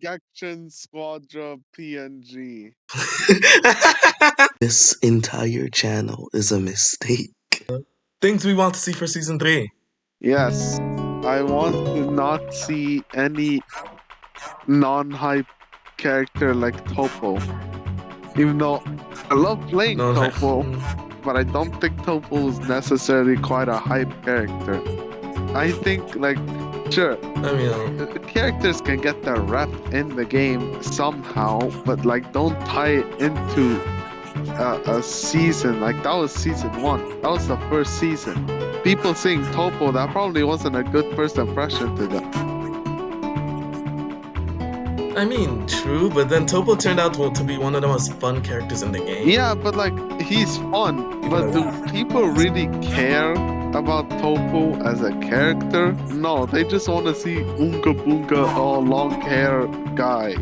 gekishin, squadra, PNG. This entire channel is a mistake. Things we want to see for season 3. Yes, I want to not see any non-hype character like Topo. Even though I love playing No, Topo, but I don't think Topo is necessarily quite a hype character. I think, like, sure, I mean, characters can get their rep in the game somehow, but like, don't tie it into a season. Like, that was season 1. That was the first season. People seeing Topo, that probably wasn't a good first impression to them. I mean, true, but then Topo turned out to be one of the most fun characters in the game. Yeah, but like, he's fun. But do people really care about Topo as a character? No, they just want to see Oonga Boonga, long hair guy.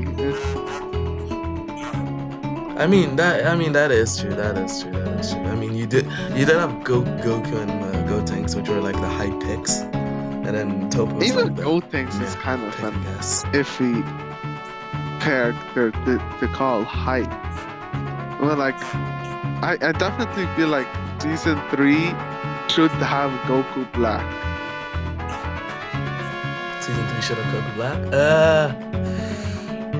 I mean that is true. That is true. I mean, you did have Goku and Gotenks, which were like the hype picks, and then Topo was Even like the Gotenks is kind of an guess. iffy character to call hype. Well, like, I definitely feel like season 3 should have Goku Black. Season 3 should have Goku Black.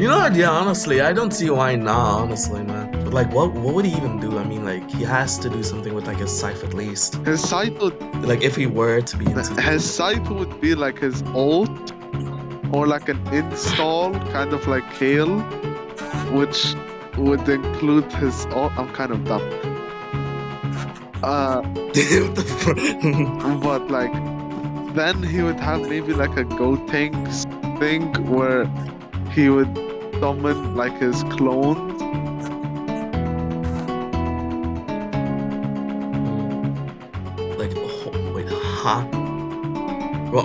You know what? Yeah, honestly, I don't see why not. Honestly, man. But like, what would he even do? I mean, like, he has to do something with like his scythe at least. His scythe would, like, if he were to be in his scythe would be like his ult, or like an install, kind of like Kale, which would include his ult. I'm kind of dumb. But like, then he would have maybe like a Gotenks thing where he would summon like his clones. Like, oh, wait, huh?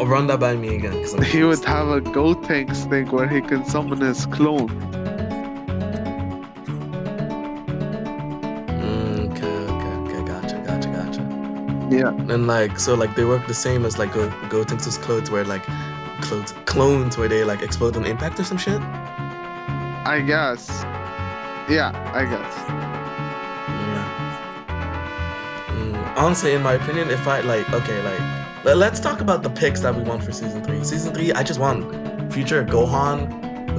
Run that by me again. He would have a Gotenks thing where he can summon his clone. Okay, gotcha. Yeah. And like, so like they work the same as like Gotenks' clothes, where like clones where they like explode on impact or some shit. I guess. Yeah, I guess. Yeah. Honestly, in my opinion, if I like, okay, like, let's talk about the picks that we want for season 3. Season 3, I just want future Gohan,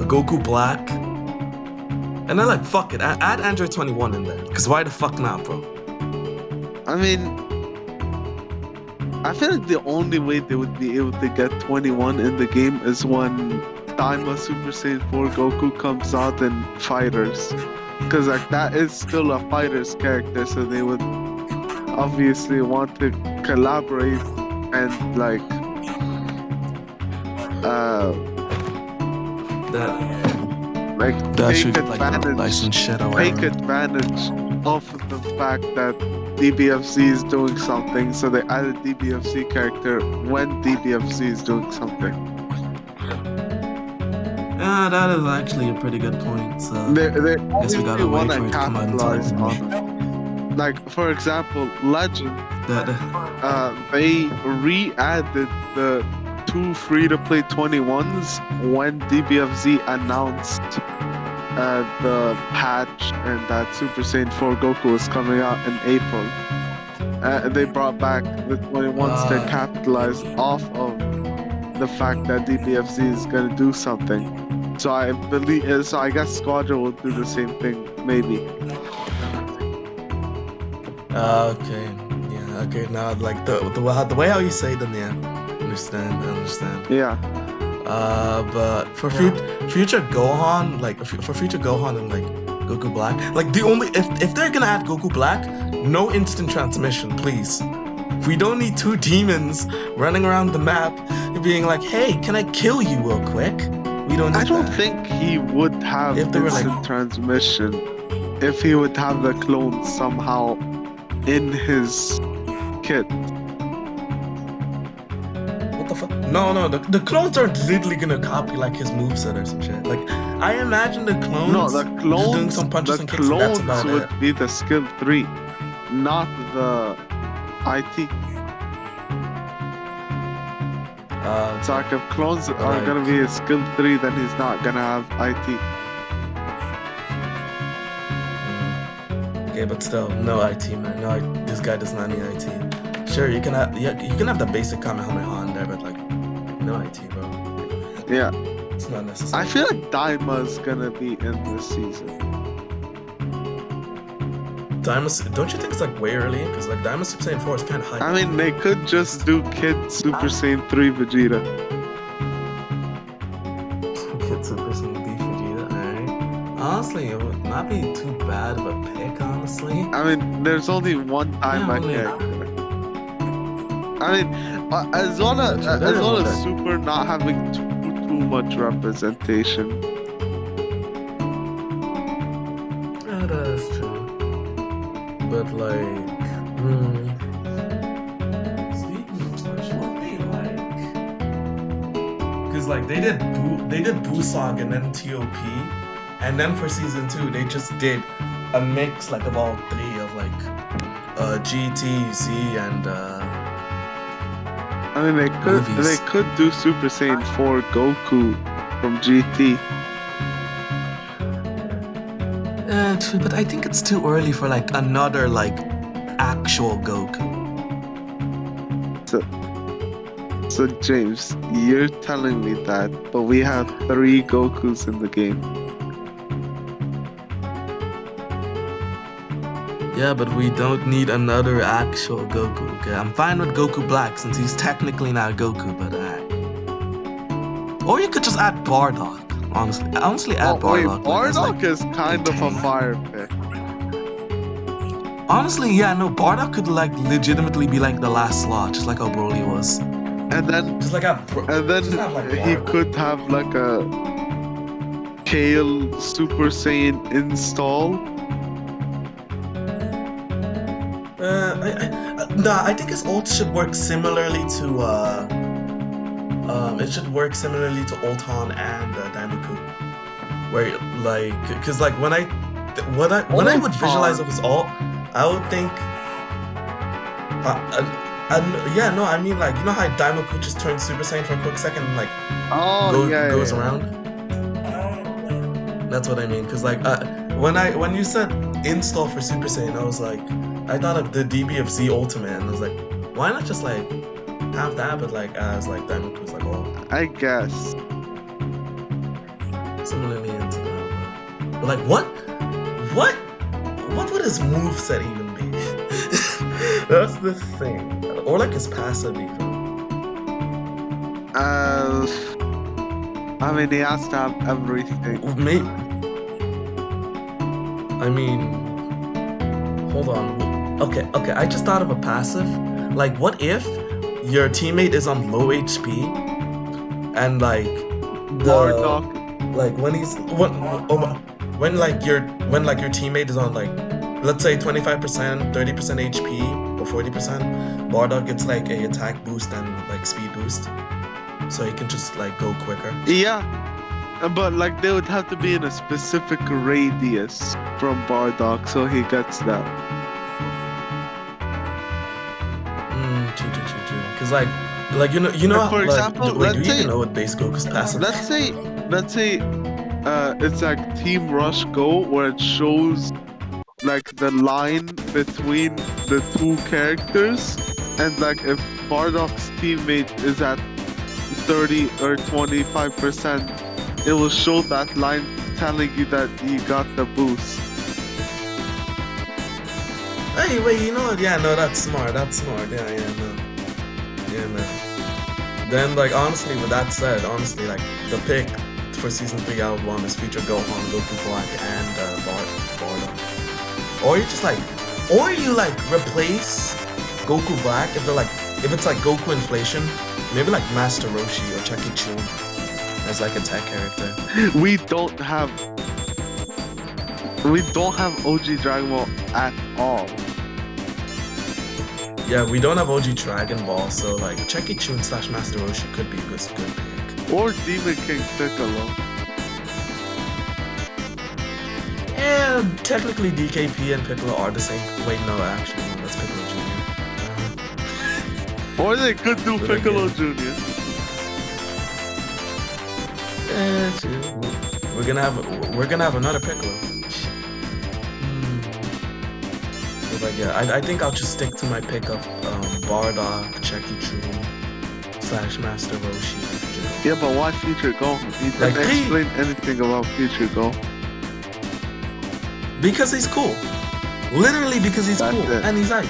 Goku Black, and then like, fuck it, add Android 21 in there. Cause why the fuck not, bro? I mean, I feel like the only way they would be able to get 21 in the game is when Daima Super Saiyan 4 Goku comes out in Fighters. Because like, that is still a Fighters character, so they would obviously want to collaborate and like take advantage of the fact that DBFC is doing something, so they add a DBFC character when DBFC is doing something. Yeah, that is actually a pretty good point. So they guess we gotta wait for it to come out in time. Like, for example, Legend, they re-added the 2 free-to-play 21s when DBFZ announced the patch and that Super Saiyan 4 Goku was coming out in April. They brought back the 21s to capitalize off of the fact that DBFZ is gonna do something. So I guess Squadra will do the same thing, maybe. Okay, now like the way how you say them, yeah, understand. Yeah. But for future Gohan, like for future Gohan and like Goku Black, like the only if they're gonna add Goku Black, no instant transmission, please. We don't need 2 demons running around the map being like, hey, can I kill you real quick? We don't need I don't think he would have instant transmission if he would have the clone somehow in his kit. What the fuck? No, the clones aren't literally gonna copy like his moveset or some shit. Like, I imagine the clones. No, the clones. Doing some punches and kicks, clones and that's about would be the skill 3, not the IT. So like if clones are Like- gonna be a skill 3, then he's not gonna have IT. Okay, but still, no IT, man. No, this guy does not need IT. Sure, you can have the basic Kamehameha in there, but like, no IT, bro. Yeah. It's not necessary. I feel like Daima's gonna be in this season. Don't you think it's like way early? Because like Daima Super Saiyan 4 is kind of high. I mean, they could just do Kid Super Saiyan 3 Vegeta. Kid Super Saiyan B Vegeta, alright. Honestly, it would not be too bad of a pick, honestly. I mean, there's only one time I only- can. I mean, as well as Super not having too much representation. Yeah, that is true. But like, speaking of which, what they like, because like they did Busog and then TOP, and then for season 2 they just did a mix like of all three of like GT, Z, and I mean, they Movies. could do Super Saiyan 4 Goku from GT. true, but I think it's too early for like another like actual Goku. So James, you're telling me that, but we have 3 Gokus in the game. Yeah, but we don't need another actual Goku. Okay, I'm fine with Goku Black since he's technically not Goku, but or you could just add Bardock. Honestly, add Bardock. Bardock is kind of a fire pick. Honestly, yeah, no, Bardock could like legitimately be like the last slot, just like how Broly was. And then Just like and then just have, like, he Bardock. could have like a Kale Super Saiyan install. I think his ult should work similarly to it should work similarly to Ultron and Daimaku, where like, cause like when I would visualize of his ult, I would think, yeah, no, I mean like, you know how Daimaku just turns Super Saiyan for a quick second and like goes around. That's what I mean, cause like when you said install for Super Saiyan, I was like, I thought of the DBFZ Ultimate, and I was like, why not just like have that, but like as like Daimaku's like I guess. similarly into that. But like what would his moveset even be? That's the thing. Or like his passive even. I mean, he has to have everything. Maybe. I mean, hold on. Okay, I just thought of a passive. Like, what if your teammate is on low HP and like Bardock. like when your teammate is on like, let's say 25%, 30% HP or 40%, Bardock gets like a attack boost and like speed boost, so he can just like go quicker. Yeah, but like they would have to be in a specific radius from Bardock, so he gets that. True. Cause like you know. Like, for example, do let's you say- even know what base Goku's passive? Let's say it's like Team Rush Go, where it shows like the line between the two characters, and like if Bardock's teammate is at 30 or 25%, it will show that line telling you that you got the boost. Hey, wait, you know what? Yeah, no, that's smart. Yeah, no. Then, like, honestly, with that said, honestly, like, the pick for season 3 I would want is Future Gohan, Goku Black, and Bardock. Or you just like, or you like replace Goku Black if it's like Goku Inflation, maybe like Master Roshi or Chucky Chun as like a tech character. We don't have OG Dragon Ball at all. Yeah, we don't have OG Dragon Ball, so like Chucky Chun / Master Roshi could be a good pick. Or Demon King Piccolo. And technically DKP and Piccolo are the same. Wait, no, actually, no, that's Piccolo Jr. Or they could do But Piccolo again- Jr. We're gonna have another Piccolo. But like, yeah, I think I'll just stick to my pick of Bardock, Chekichun / Master Roshi. Yeah, but why Future Go? You didn't explain anything about Future Go. Because he's cool. Literally because he's cool and he's hype.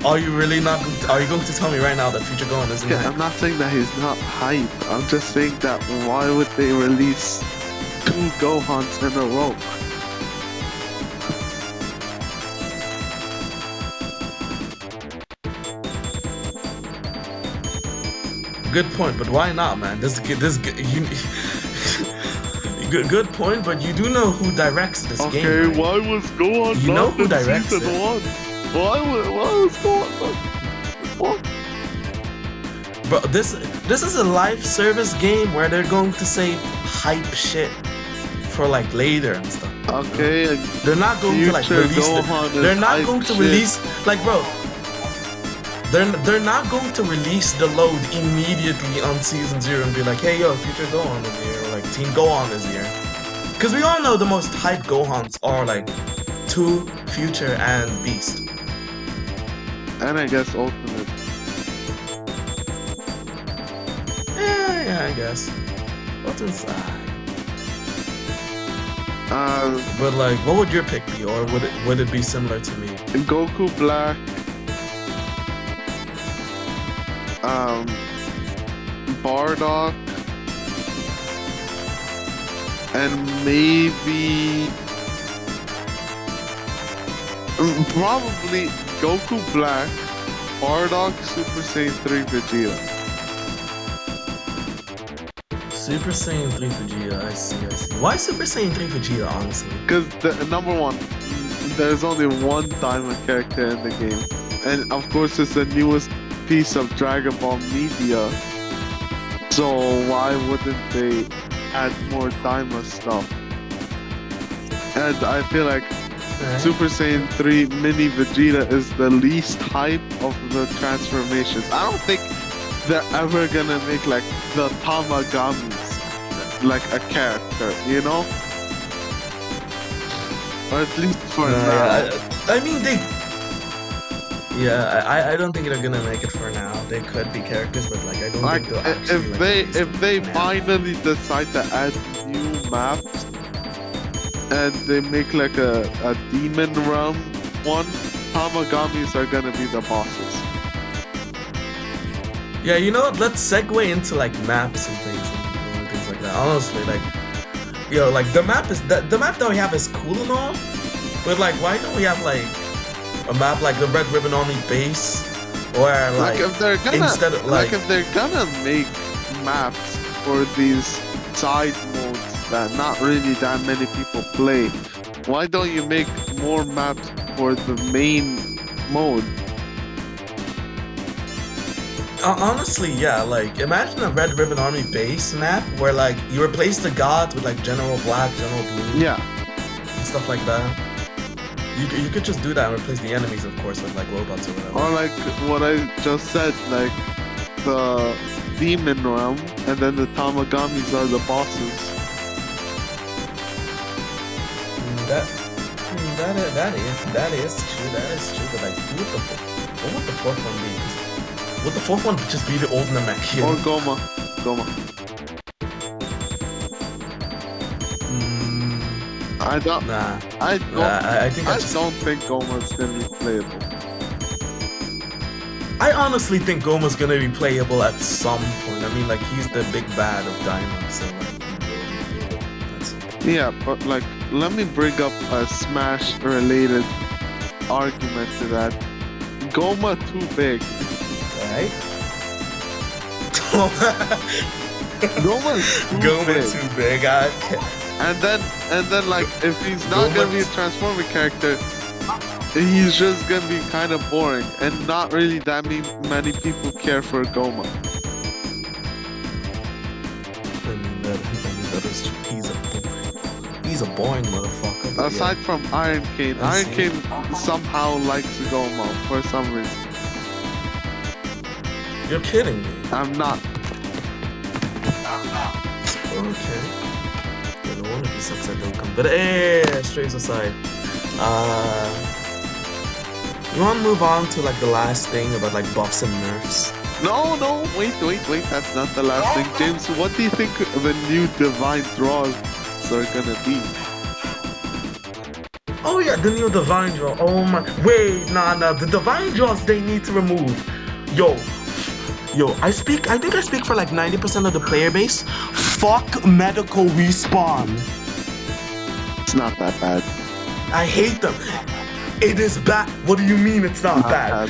Are you really not? Are you going to tell me right now that Future Gohan isn't hype? I'm not saying that he's not hype. I'm just saying that why would they release 2 Gohans in a row? Good point, but why not, man? Good point, but you do know who directs this game. Okay, right? why was Gohan you know not who in directs season it? 1? Why was Gohan not? What? Bro, this is a live service game where they're going to say hype shit for like later and stuff. Okay. You know? They're not going to like release. They're not going to release like, bro. They're not going to release the load immediately on season 0 and be like, hey yo, Future Gohan is here, or like Team Gohan is here. Because we all know the most hyped Gohans are like 2, Future, and Beast. And I guess Ultimate. Yeah, I guess. What's inside? But like, what would your pick be, or would it be similar to me? Goku Black. Bardock, and maybe probably Goku Black, Bardock, Super Saiyan 3 Vegeta. Super Saiyan 3 Vegeta, I see. Why Super Saiyan 3 Vegeta, honestly? Because number one, there's only one diamond character in the game, and of course it's the newest piece of Dragon Ball media, so why wouldn't they add more Daima stuff? And I feel like Super Saiyan 3 Mini Vegeta is the least hype of the transformations. I don't think they're ever gonna make like the Tamagamis like a character, you know? Or at least for now. I mean, I don't think they're gonna make it for now. They could be characters, but like I don't think they'll actually. If they finally decide to add new maps and they make like a demon realm one, Tamagamis are gonna be the bosses. Yeah, you know what? Let's segue into like maps and things like that. Honestly, like, yo, like the map that we have is cool and all, but like, why don't we have like a map like the Red Ribbon Army base, where like if they're gonna instead of like if they're gonna make maps for these side modes that not really that many people play, why don't you make more maps for the main mode? Honestly, yeah, like imagine a Red Ribbon Army base map where like you replace the gods with like General Black, General Blue, yeah, and stuff like that. You could just do that and replace the enemies, of course, with like robots or whatever. Or like what I just said, like the demon realm, and then the Tamagamis are the bosses. That is true. But like, what would the fourth one be? Would the fourth one just be the old Namekian? Or Goma. I don't. Nah. I don't think Goma's gonna be playable. I honestly think Goma's gonna be playable at some point. I mean, like he's the big bad of Diamond, so like. Yeah, but like, let me bring up a Smash-related argument to that. Goma too big. Right? Goma's too big. And then like if he's not gonna be a transforming character, he's just gonna be kind of boring, and not really that many people care for Goma. I mean that is true. He's a boring motherfucker. Aside from Iron Cane, Iron Cane somehow likes Goma for some reason. You're kidding me. I'm not. Okay. Yeah, no one of these sucks that don't come. But strays aside. You wanna move on to like the last thing about like buffs and nerfs? No, wait. That's not the last thing, James. What do you think the new divine draws are gonna be? Oh yeah, the new divine draw. Oh my. Wait, nah. The divine draws they need to remove. Yo, I think I speak for like 90% of the player base. Fuck medical respawn. It's not that bad. I hate them. It is bad. What do you mean it's not bad?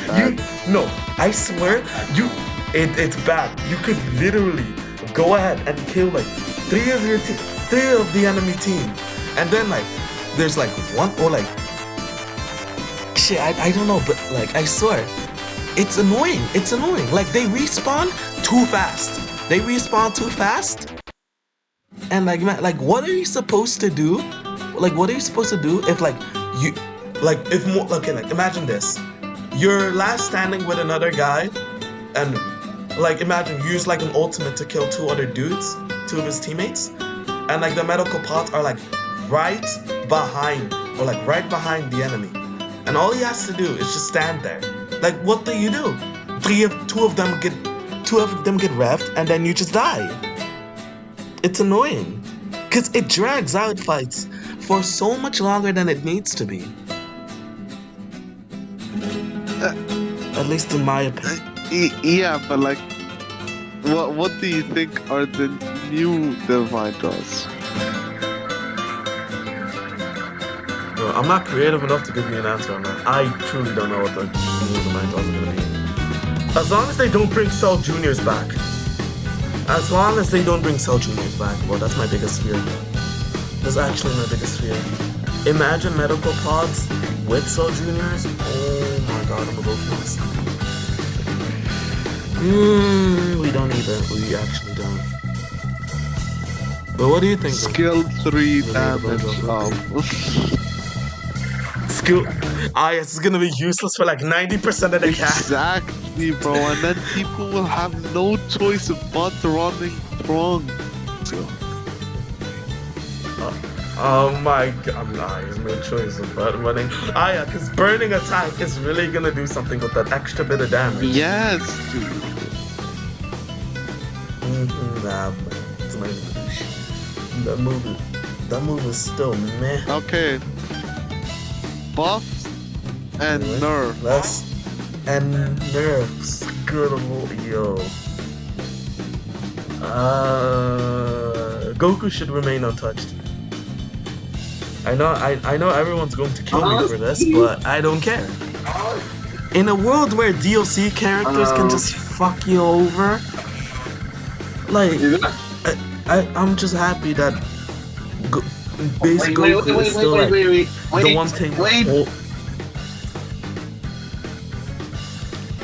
No, I swear, it's bad. You could literally go ahead and kill like three of the enemy team, and then like there's like one or like shit. I don't know, but like I swear, it's annoying. It's annoying. Like they respawn too fast. And like what are you supposed to do? Like what are you supposed to do if like you. Like, if more, okay, like, imagine this. You're last standing with another guy, and, like, imagine you use, like, an ultimate to kill two of his teammates, and, like, the medical pods are, like, right behind the enemy. And all he has to do is just stand there. Like, what do? Two of them get revved, and then you just die. It's annoying. Because it drags out fights for so much longer than it needs to be. At least in my opinion. Yeah, but like, what do you think are the new divine draws? Bro, I'm not creative enough to give you an answer on that. I truly don't know what the new divine draws are gonna be. As long as they don't bring Cell Juniors back. Well, that's my biggest fear. That's actually my biggest fear. Imagine medical pods with Cell Juniors. Oh my god, I'm about this. We don't need that. We actually don't. But what do you think? Skill 3 damage up. Skill. Yes, it's gonna be useless for like 90% of the cast. Exactly, bro. And then people will have no choice but running wrong. Oh my god, there's no choice but running. Yeah, because burning attack is really gonna do something with that extra bit of damage. Yes, dude. Nah, it's not even gonna do shit. That move is still meh. Okay. Buffs and nerfs. And nerfs. Good yo. Goku should remain untouched. I know everyone's going to kill me for this, but I don't care. In a world where DLC characters can just fuck you over, like, I'm just happy that base Goku is still like the one thing.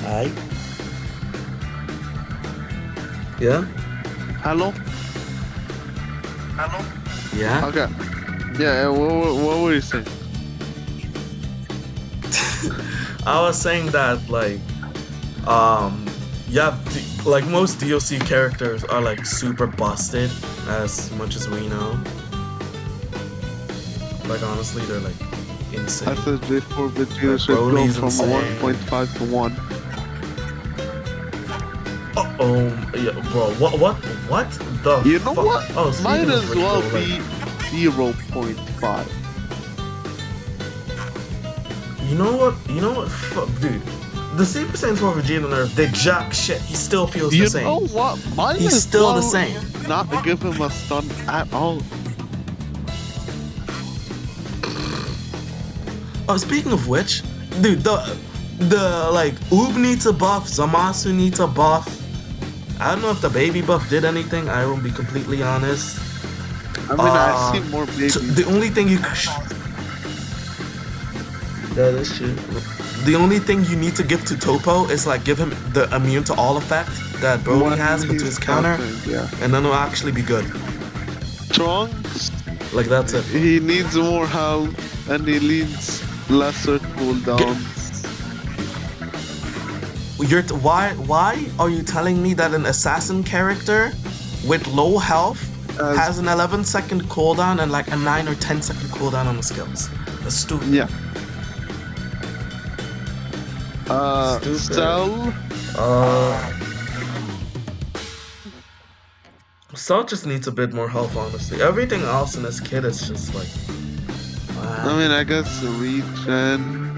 Alright. Yeah? Hello? Yeah? Okay. Yeah, what were you saying? I was saying that, like, yeah, like, most DLC characters are, like, super busted, as much as we know. Like, honestly, they're, like, insane. I said before Vegeta should go from 1.5 to 1. Yeah, bro, what the You know fuck? what? Oh, might as well be 0.5. You know what? Fuck, dude. The Super Saiyan 4 Vegeta nerf, they jack shit. He still feels the same. You know what? He's still the same. Not to give him a stun at all. Oh, speaking of which, dude, the like Oob needs a buff, Zamasu needs a buff. I don't know if the baby buff did anything. I will be completely honest. I mean, I see more babies. The only thing you that's true. The only thing you need to give to Topo is like give him the immune to all effect that Broly has, but to his counter, yeah. And then it'll actually be good. Trunks, like that's it. He needs more health and he needs lesser cooldowns. Why are you telling me that an assassin character with low health has an 11-second cooldown and like a 9 or 10-second cooldown on the skills. That's stupid. Yeah. Stupid. Cell. Cell just needs a bit more help, honestly. Everything else in this kit is just like. I mean, I guess the regen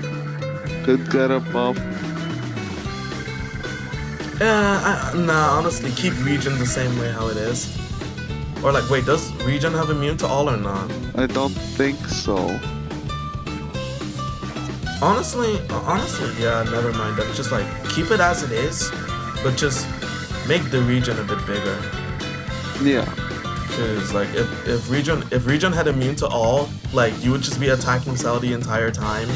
could get a buff. Nah, honestly, keep regen the same way how it is. Or like, wait, does regen have immune to all or not? I don't think so. Honestly, yeah, never mind. Then just like keep it as it is, but just make the regen a bit bigger. Yeah. Cause like if regen had immune to all, like you would just be attacking Cell the entire time,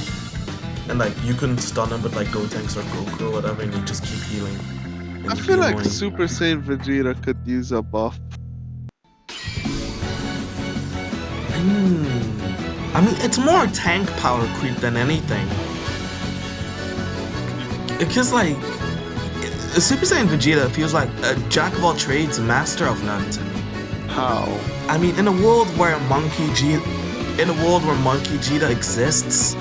and like you couldn't stun him with like Gotenks or Goku or whatever, and you just keep healing. I feel like Super Saiyan Vegeta could use a buff. I mean, it's more tank power creep than anything. Because like Super Saiyan Vegeta feels like a jack of all trades, master of none to me. How? I mean, in a world where Monkey Vegeta exists,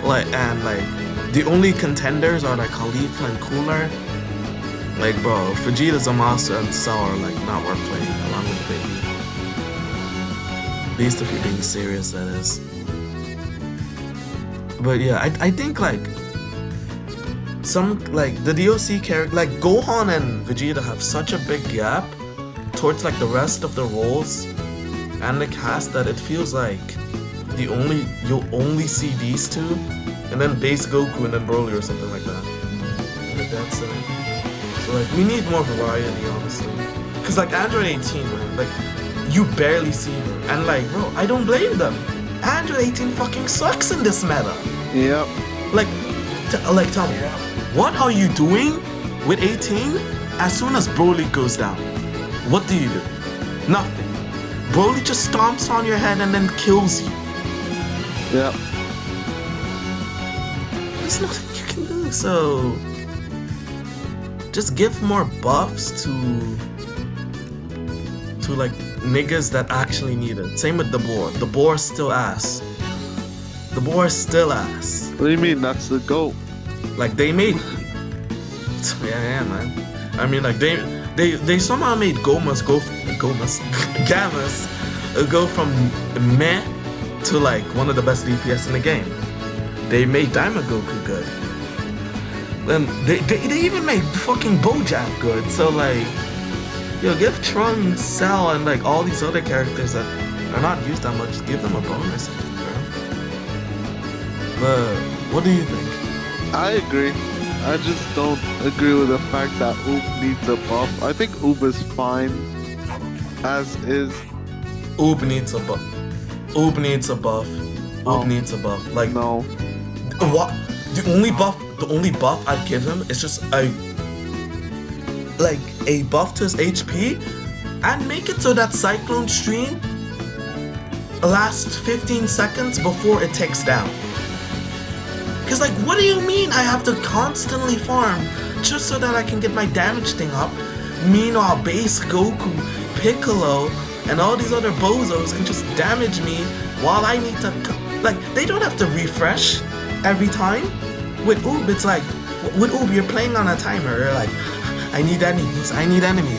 like the only contenders are like Khalifa and Cooler. Like, bro, Vegeta, Zamasu, and Cell are like not worth playing along with Baby. At least if you're being serious, that is. But yeah, I think like some like the DOC character, like Gohan and Vegeta have such a big gap towards like the rest of the roles and the cast that it feels like you'll only see these two, and then base Goku and then Broly or something like that. Like that's it. So like we need more variety, honestly. Cause like Android 18, man, like you barely see her, and like bro, I don't blame them. Android 18 fucking sucks in this meta. Yep. Like tell me, what are you doing with 18 as soon as Broly goes down? What do you do? Nothing. Broly just stomps on your head and then kills you. Yep. There's nothing you can do, so just give more buffs to like niggas that actually need it. Same with the boar. The boar is still ass. The boar is still ass. What do you mean? That's the GOAT. Like they made yeah, man. I mean like they somehow made Gammas go from meh to like one of the best DPS in the game. They made Diamond Goku good. Then they even made fucking Bojack good. So like, yo, give Trunks, Cell, and like all these other characters that are not used that much, give them a bonus, bro. But what do you think? I agree. I just don't agree with the fact that Oob needs a buff. I think Oob is fine as is. Oob needs a buff. Oob needs a buff. Oob needs a buff. Like no. What? The only buff I'd give him is just a buff to his HP, and make it so that Cyclone Stream lasts 15 seconds before it takes down. Cause like, what do you mean I have to constantly farm just so that I can get my damage thing up? Meanwhile, base Goku, Piccolo, and all these other bozos can just damage me while I need to, like, they don't have to refresh every time. With Oob, it's like, with Oob, you're playing on a timer. You're like, I need enemies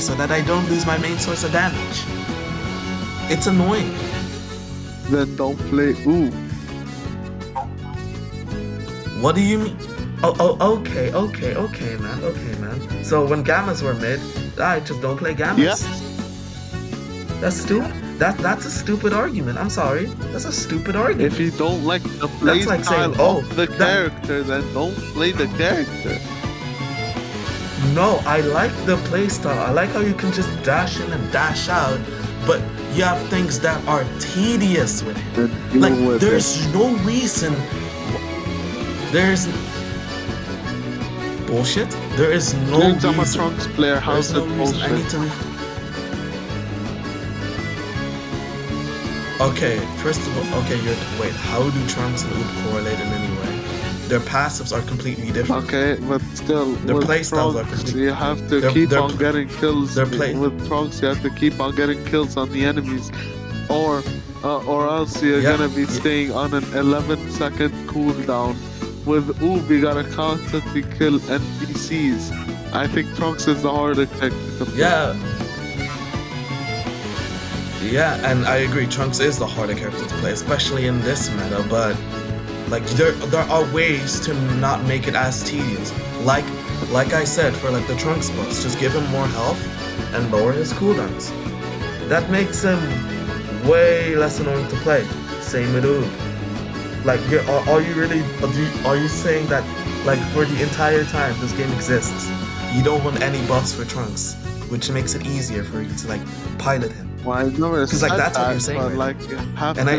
so that I don't lose my main source of damage. It's annoying. Then don't play Oob. What do you mean? Okay, man. So when Gammas were mid, I just don't play Gammas. Yeah. That's stupid. That's a stupid argument. I'm sorry. That's a stupid argument. If you don't like the play like style saying, of the character, then don't play the character. No, I like the playstyle. I like how you can just dash in and dash out, but you have things that are tedious with him. Like, there's no reason. There's bullshit. There is no reason. I'm a Trunks player. How's it bullshit? I need to. Okay, first of all, wait. How do Trunks and Oob correlate in any way? their passives are completely different. Okay, but still, Their with playstyles are Trunks, completely. you have to Their keep their on getting kills. their play. With Trunks, you have to keep on getting kills on the enemies, or else you're Yeah. gonna be staying on an 11-second cooldown. With Oob, you gotta constantly kill NPCs. I think Trunks is the harder character to play. Yeah. Yeah, and I agree, Trunks is the harder character to play, especially in this meta, but like there are ways to not make it as tedious. Like I said, for like the Trunks boss, just give him more health and lower his cooldowns. That makes him way less annoying to play. Same with Oob. Like, are you really, are you saying that, like, for the entire time this game exists, you don't want any buffs for Trunks, which makes it easier for you to, like, pilot him? Well, I never said like, that's that, what you're saying, but right? like, you have And to.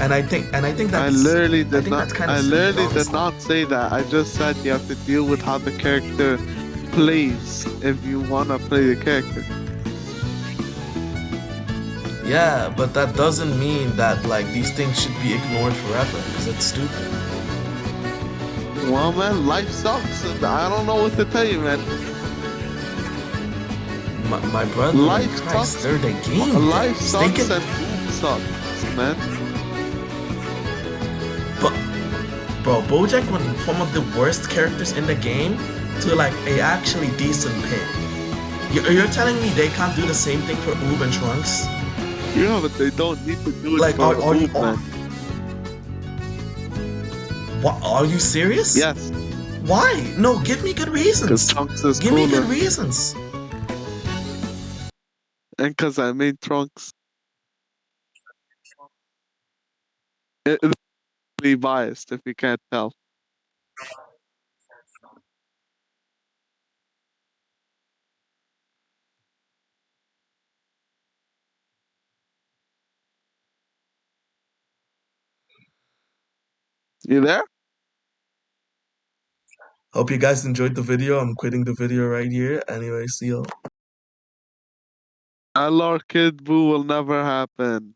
I think that's. I literally did think not. that's kind of I stupid, literally did honestly. not say that. I just said you have to deal with how the character plays if you wanna play the character. Yeah, but that doesn't mean that like these things should be ignored forever, because it's stupid. Well, man, life sucks, and I don't know what to tell you, man. My brother, Life Christ, sucks. they're the game. Life They sucks can- and Oob sucks, man. But, bro, Bojack went from one of the worst characters in the game to like a actually decent pick. You're telling me they can't do the same thing for Oob and Trunks? Yeah, but they don't need to do it Like, for are you? Oob, man. What? Are you serious? Yes, Why? No, give me good because reasons. Trunks is Give me good cooler, reasons. and because I made Trunks. It's really biased, if you can't tell. You there? Hope you guys enjoyed the video. I'm quitting the video right here. Anyway, see y'all. LR Kid Boo will never happen.